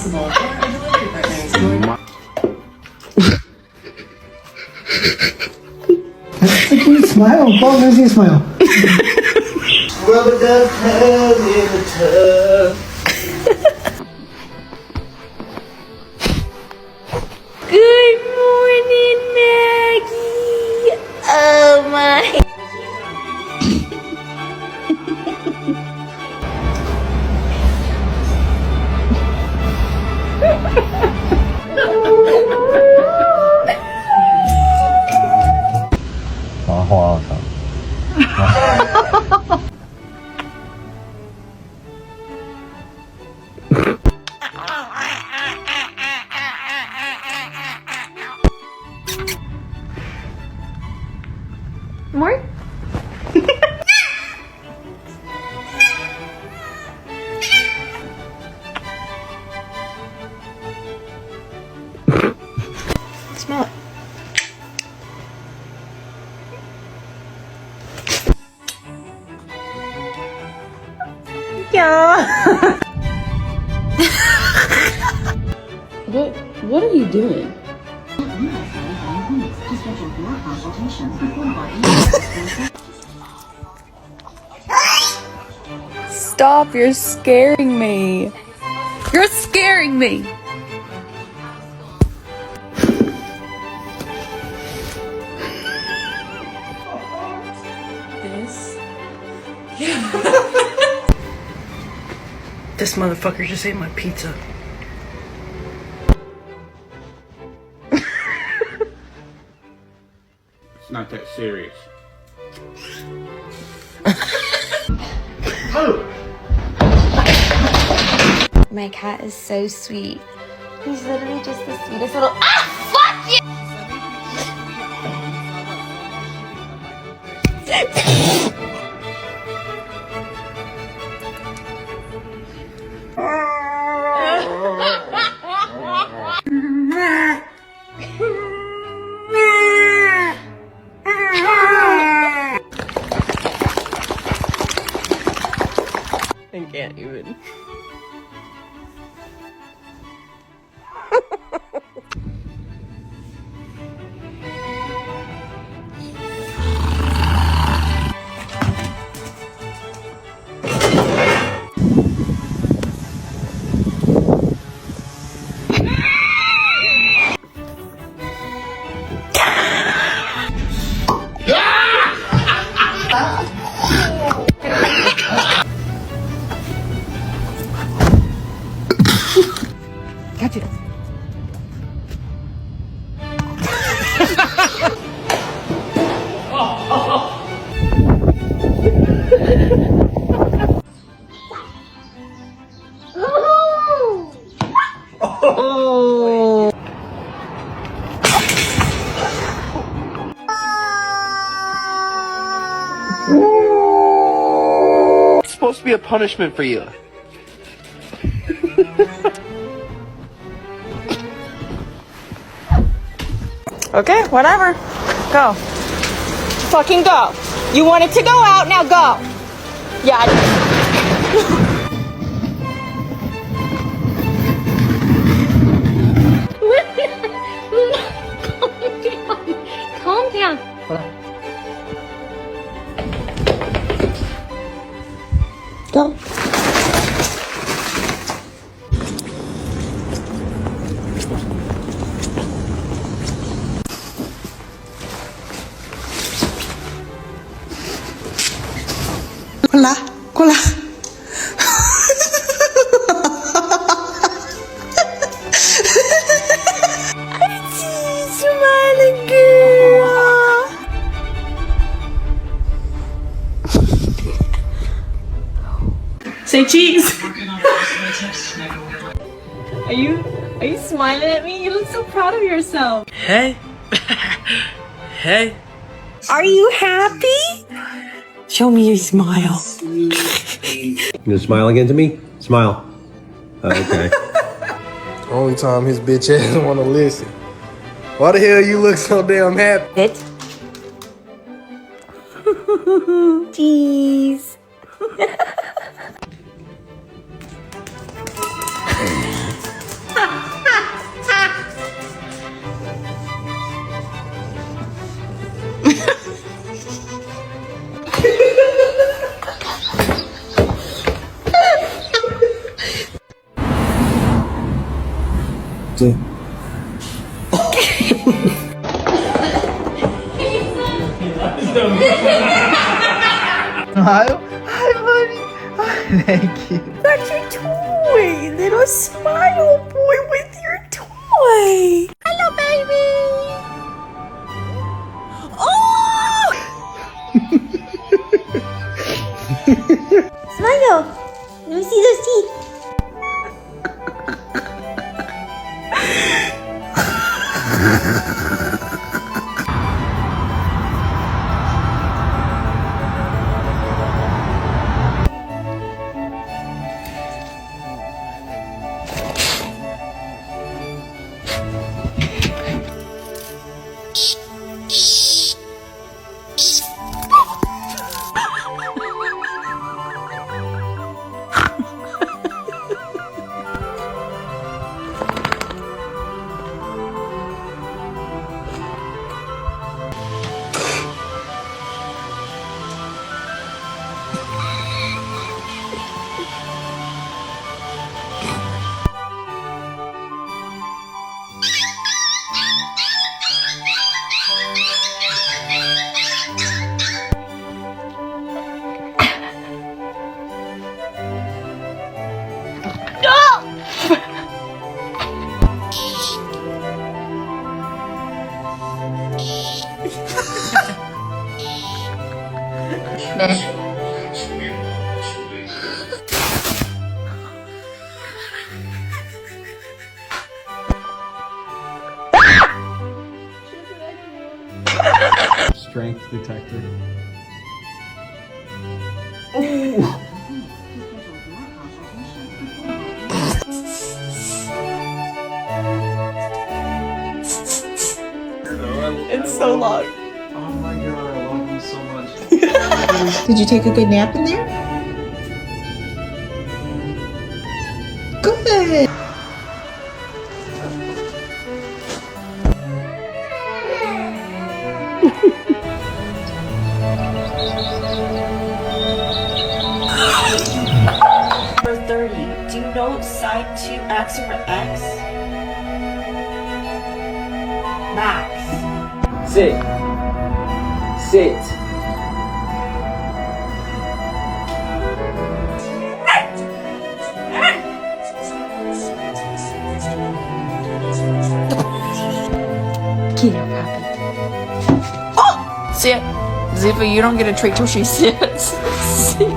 possible for our delivery partners who are not. That's a cute smile. Paul, let's see a smile. Rubber duck tail in the tub. Good morning, Maggie. Oh my. More? Smell it. Yeah. What are you doing? Stop, you're scaring me. You're scaring me. This? This motherfucker just ate my pizza. It's not that serious. My cat is so sweet. He's literally just the sweetest little. Ah, fuck you! I can't even. Catch it. It's supposed to be a punishment for you. Okay, whatever. Go. Fucking go. You wanted to go out, now go. Yeah. Calm down. Go. Hola, hola. Smiling girl. Say cheese. Are you smiling at me? You look so proud of yourself. Hey. Hey. Are you happy? Show me your smile. You gonna smile again to me? Smile. Okay. Only time his bitch ass wanna listen. Why the hell you look so damn happy? Sit. Cheese. too. Smile. Hi, buddy. Thank you. That's your toy. Little smile boy with your toy. Hello, baby. Oh! Smile. Let me see those teeth. Strength detector. It's so long. Oh my god, I love him so much. Did you take a good nap in there? Good. Number 30. Do you know sine 2x over x? Max. Sit. Sit. Get her, puppy. Sit. Ziva, you don't get a treat till she sits. Sit.